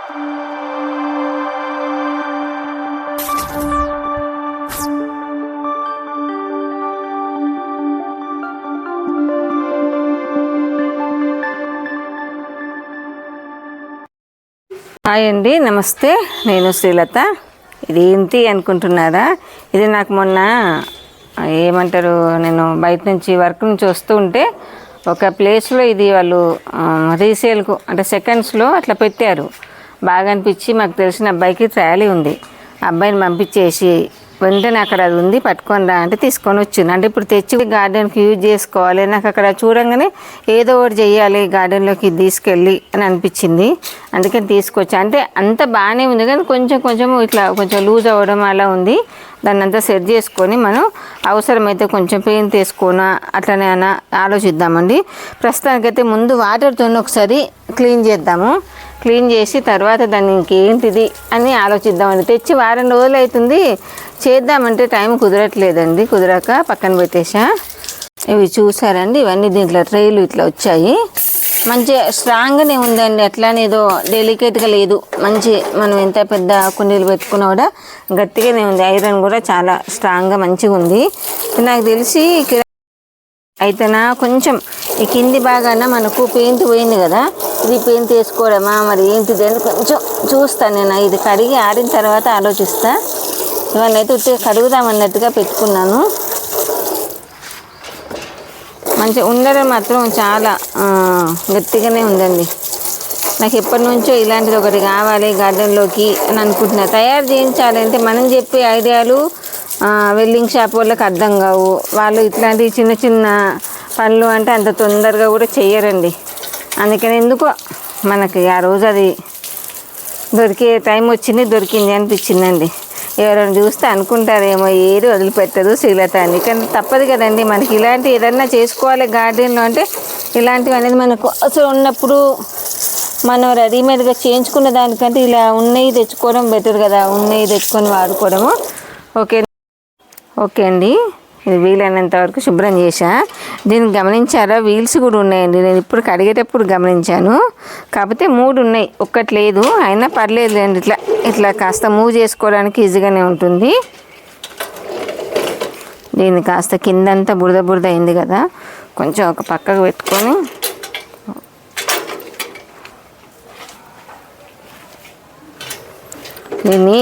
Hi అండి, నమస్తే. నేను శ్రీలత. ఇది ఏంటి అనుకుంటున్నారా? ఇది నాకు మొన్న ఏమంటారు, నేను బయట నుంచి వర్క్ నుంచి వస్తూ ఉంటే ఒక ప్లేస్లో ఇది వాళ్ళు రీసేల్కు అంటే సెకండ్స్లో అట్లా పెట్టారు. బాగా అనిపించి మాకు తెలిసిన అబ్బాయికి ట్రాలీ ఉంది, అబ్బాయిని పంపించేసి వెంటనే అక్కడ అది ఉంది పట్టుకొని రా అంటే తీసుకొని వచ్చింది. అంటే ఇప్పుడు తెచ్చి గార్డెన్కి యూజ్ చేసుకోవాలి, నాకు అక్కడ చూడంగానే ఏదో ఒకటి చేయాలి గార్డెన్లోకి తీసుకెళ్ళి అని అనిపించింది. అందుకని తీసుకొచ్చా. అంటే అంత బాగానే ఉంది కానీ కొంచెం ఇట్లా కొంచెం లూజ్ అవ్వడం అలా ఉంది. దాన్ని అంతా సెట్ చేసుకొని మనం అవసరమైతే కొంచెం పెయింట్ వేసుకోనా అట్లనే అన్న ఆలోచిద్దామండి. ప్రస్తుతానికైతే ముందు వాటర్తో ఒకసారి క్లీన్ చేద్దాము. క్లీన్ చేసి తర్వాత దాన్ని ఇంకేంటిది అని ఆలోచిద్దామండి. తెచ్చి వారం రోజులు అవుతుంది, చేద్దామంటే టైం కుదరట్లేదండి. కుదరక పక్కన పెట్టేసా. ఇవి చూసారండి, ఇవన్నీ దీంట్లో ట్రైలు ఇట్లా వచ్చాయి. మంచిగా స్ట్రాంగ్గానే ఉందండి, అట్లానే ఏదో డెలికేట్గా లేదు. మంచి మనం ఎంత పెద్ద కుండీలు పెట్టుకున్నా కూడా గట్టిగానే ఉంది. ఐరన్ కూడా చాలా స్ట్రాంగ్గా మంచిగా ఉంది. నాకు తెలిసి అయితేనా కొంచెం ఈ కింది బాగాన మనకు పెయింట్ పోయింది కదా, ఇది పెయింట్ వేసుకోవడమా మరి ఏంటిది అని కొంచెం చూస్తాను నేను. ఇది కడిగి ఆరిన తర్వాత ఆలోచిస్తా. ఇవన్నీ అయితే ఉట్టిగా కడుగుదామన్నట్టుగా పెట్టుకున్నాను. మంచిగా ఉండడం మాత్రం చాలా గట్టిగానే ఉందండి. నాకు ఎప్పటి నుంచో ఇలాంటిది ఒకటి కావాలి గార్డెన్లోకి అని అనుకుంటున్నా. తయారు చేయించాలంటే మనం చెప్పే ఐడియాలు వెల్డింగ్ షాప్ వాళ్ళకి అర్థం కావు. వాళ్ళు ఇట్లాంటి చిన్న చిన్న పనులు అంటే అంత తొందరగా కూడా చెయ్యరండి. అందుకని ఎందుకో మనకి ఆ రోజు అది దొరికే టైం వచ్చింది, దొరికింది అనిపించిందండి. ఎవరైనా చూస్తే అనుకుంటారేమో ఏది వదిలిపెట్టదు శ్రీలత అని. కానీ తప్పదు కదండి, మనకి ఇలాంటి ఏదన్నా చేసుకోవాలి గార్డెన్లో అంటే ఇలాంటివి అనేది మనకు అసలు ఉన్నప్పుడు మనం రెడీమేడ్గా చేయించుకున్న దానికంటే ఇలా ఉన్నవి తెచ్చుకోవడం బెటర్ కదా. ఉన్నవి తెచ్చుకొని వాడుకోవడము. ఓకే అండి, ఇది వీలైనంత వరకు శుభ్రం చేశా. దీన్ని గమనించారా, వీల్స్ కూడా ఉన్నాయండి. నేను ఇప్పుడు కడిగేటప్పుడు గమనించాను. కాకపోతే 3 ఉన్నాయి, ఒక్కటి లేదు. అయినా పర్లేదులేండి, ఇట్లా కాస్త మూవ్ చేసుకోవడానికి ఈజీగానే ఉంటుంది. దీన్ని కాస్త కిందంతా బురద అయింది కదా, కొంచెం ఒక పక్కకు పెట్టుకొని దీన్ని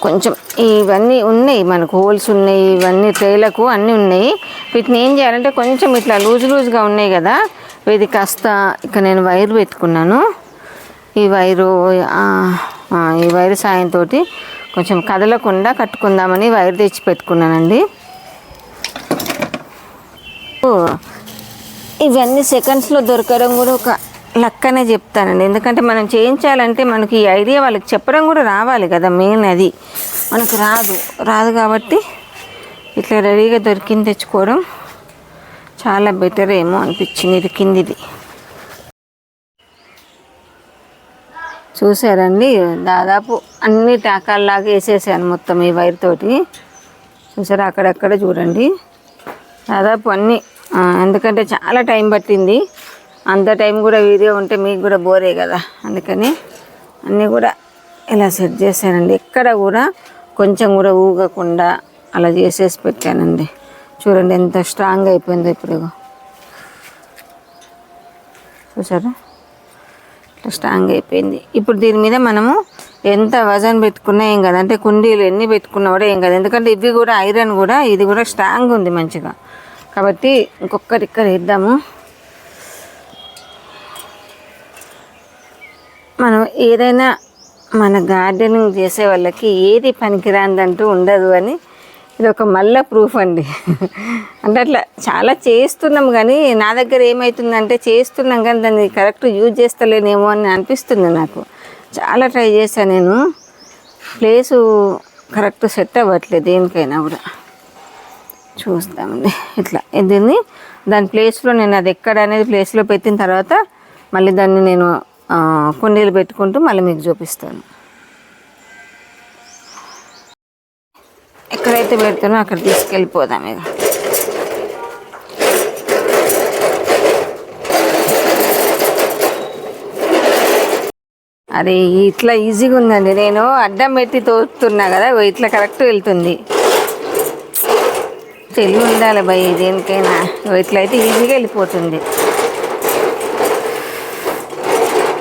కొంచెం ఇవన్నీ ఉన్నాయి మనకు, హోల్స్ ఉన్నాయి, ఇవన్నీ ట్రేలకు అన్నీ ఉన్నాయి. వీటిని ఏం చేయాలంటే కొంచెం ఇట్లా లూజ్గా ఉన్నాయి కదా, ఇది కాస్త ఇక్కడ నేను వైర్ పెట్టుకున్నాను. ఈ వైరు సాయంతో కొంచెం కదలకుండా కట్టుకుందామని వైర్ తెచ్చి పెట్టుకున్నానండి. ఇవన్నీ సెకండ్స్లో దొరకడం కూడా ఒక లక్కనే చెప్తానండి. ఎందుకంటే మనం చేయించాలంటే మనకి ఈ ఐడియా వాళ్ళకి చెప్పడం కూడా రావాలి కదా, మెయిన్ అది మనకు రాదు కాబట్టి ఇట్లా రెడీగా దొరికింది తెచ్చుకోవడం చాలా బెటర్ ఏమో అనిపించింది. ఇది కిందిది చూసారండి, దాదాపు అన్ని టాకాల్లాగా వేసేసాను మొత్తం ఈ వైర్ తోటి. చూసారా, అక్కడక్కడ చూడండి దాదాపు అన్నీ. ఎందుకంటే చాలా టైం పట్టింది, అంత టైం కూడా వీడియో ఉంటే మీకు కూడా బోరే కదా. అందుకని అన్నీ కూడా ఇలా సెట్ చేశానండి. ఎక్కడ కూడా కొంచెం కూడా ఊగకుండా అలా చేసేసి పెట్టానండి. చూడండి ఎంత స్ట్రాంగ్ అయిపోయిందో ఇప్పుడు. చూసారా, ఇట్లా స్ట్రాంగ్ అయిపోయింది. ఇప్పుడు దీని మీద మనము ఎంత వజన్ పెట్టుకున్నా ఏం కదా, అంటే కుండీలు ఎన్ని పెట్టుకున్నా కూడా ఏం కదా. ఎందుకంటే ఇవి కూడా ఐరన్ కూడా, ఇది కూడా స్ట్రాంగ్ ఉంది మంచిగా. కాబట్టి ఇంకొకటి ఇక్కడ వేద్దాము. మనం ఏదైనా మన గార్డెనింగ్ చేసే వాళ్ళకి ఏది పనికిరాందంటూ ఉండదు అని ఇది ఒక మళ్ళా ప్రూఫ్ అండి. అంటే అట్లా చాలా చేస్తున్నాం కానీ నా దగ్గర ఏమవుతుందంటే చేస్తున్నాం కానీ దాన్ని కరెక్ట్ యూజ్ చేస్తలేనేమో అని అనిపిస్తుంది నాకు. చాలా ట్రై చేశాను నేను, ప్లేసు కరెక్ట్ సెట్ అవ్వట్లేదు దేనికైనా కూడా. చూస్తామండి ఇట్లా దీన్ని దాని ప్లేస్లో నేను అది ఎక్కడ అనేది ప్లేస్లో పెట్టిన తర్వాత మళ్ళీ దాన్ని నేను కుండీలు పెట్టుకుంటూ మళ్ళీ మీకు చూపిస్తాను. ఎక్కడైతే పెడతానో అక్కడ తీసుకెళ్ళిపోదాం. ఇక అది ఇట్లా ఈజీగా ఉందండి. నేను అడ్డం పెట్టి తోస్తున్నా కదా, ఇట్లా కరెక్ట్ వెళ్తుంది. తెలివి ఉండాలి భయ్ దేనికైనా. ఇట్లయితే ఈజీగా వెళ్ళిపోతుంది.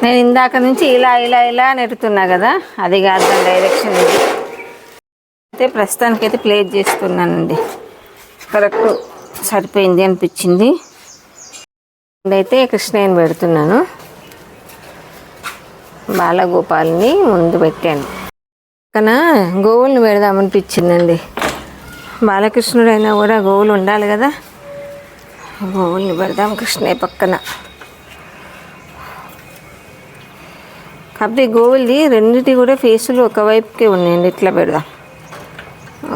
నేను ఇందాక నుంచి ఇలా ఇలా ఇలా నెట్టుతున్నా కదా, అది కాదు దాని డైరెక్షన్. ఇది అయితే ప్రస్తుతానికైతే ప్లేట్ చేసుకున్నానండి. కరెక్ట్ సరిపోయింది అనిపించింది. ఇప్పుడైతే కృష్ణయ్యని పెడుతున్నాను. బాలగోపాల్ని ముందు పెట్టాను. పక్కన గోవుల్ని పెడదామనిపించిందండి. బాలకృష్ణుడు అయినా కూడా గోవులు ఉండాలి కదా, గోవుల్ని పెడదాం కృష్ణయ్య పక్కన. కాకపోతే గోవులది రెండింటి కూడా ఫేసులు ఒకవైపుకే ఉన్నాయండి. ఇట్లా పెడదాం.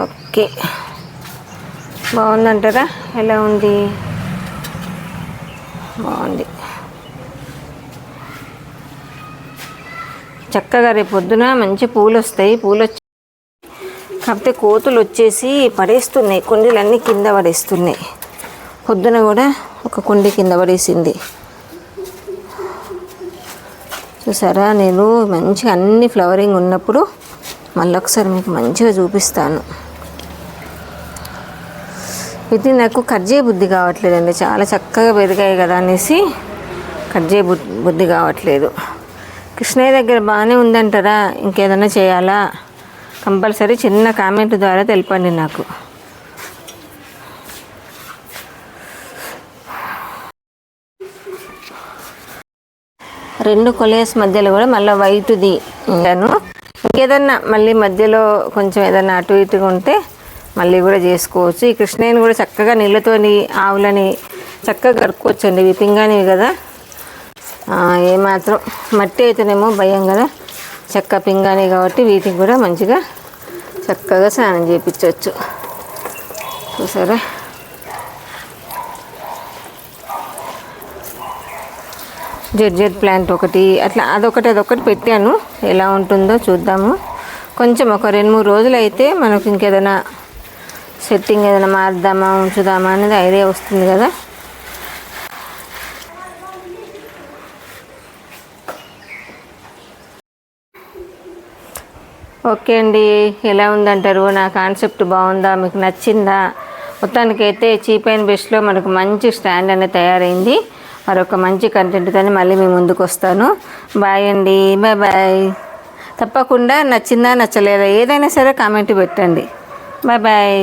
ఓకే, బాగుందంటారా? ఎలా ఉంది? బాగుంది. చక్కగా రేపు పొద్దున మంచి పూలు వస్తాయి. పూలు వచ్చి కాకపోతే కోతులు వచ్చేసి పడేస్తున్నాయి, కుండీలన్నీ కింద పడేస్తున్నాయి. పొద్దున కూడా ఒక కుండీ కింద పడేసింది. చూసారా? నేను మంచిగా అన్ని ఫ్లవరింగ్ ఉన్నప్పుడు మళ్ళీ ఒకసారి మీకు మంచిగా చూపిస్తాను. ఇది నాకు కట్ చేయ బుద్ధి కావట్లేదండి. చాలా చక్కగా పెరిగాయి కదా అనేసి కట్ చేయ బుద్ధి కావట్లేదు. కృష్ణయ్య దగ్గర బాగానే ఉందంటారా? ఇంకేదైనా చేయాలా? కంపల్సరీ చిన్న కామెంట్ ద్వారా తెలపండి నాకు. రెండు కొలేస్ మధ్యలో కూడా మళ్ళీ వైట్ది ఉంటాను. ఇంకేదన్నా మళ్ళీ మధ్యలో కొంచెం ఏదన్నా అటు ఇటుగా ఉంటే మళ్ళీ కూడా చేసుకోవచ్చు. ఈ కృష్ణయ్యని కూడా చక్కగా నీళ్ళతోని ఆవులని చక్కగా కడుక్కోవచ్చండి. ఇవి పింగానివి కదా, ఏమాత్రం మట్టి అయితేనేమో భయం కదా. చెక్క పింగాని కాబట్టి వీటికి కూడా మంచిగా చక్కగా స్నానం చేయించవచ్చు. చూసారా? జెడ్ ప్లాంట్ ఒకటి అట్లా అదొకటి పెట్టాను. ఎలా ఉంటుందో చూద్దాము. కొంచెం ఒక 2-3 రోజులు అయితే మనకు ఇంకేదైనా సెట్టింగ్ ఏదైనా మార్దామా ఉంచుదామా అనేది ఐడియా వస్తుంది కదా. ఓకే అండి, ఎలా ఉందంటారు? నా కాన్సెప్ట్ బాగుందా? మీకు నచ్చిందా? మొత్తానికైతే చీప్ అండ్ బెస్ట్లో మనకు మంచి స్టాండ్ అనేది తయారైంది. మరొక మంచి కంటెంట్తో మళ్ళీ మీ ముందుకు వస్తాను. బాయ్ అండి, బాయ్ బాయ్. తప్పకుండా నచ్చిందా నచ్చలేదా ఏదైనా సరే కామెంట్ పెట్టండి. Bye bye.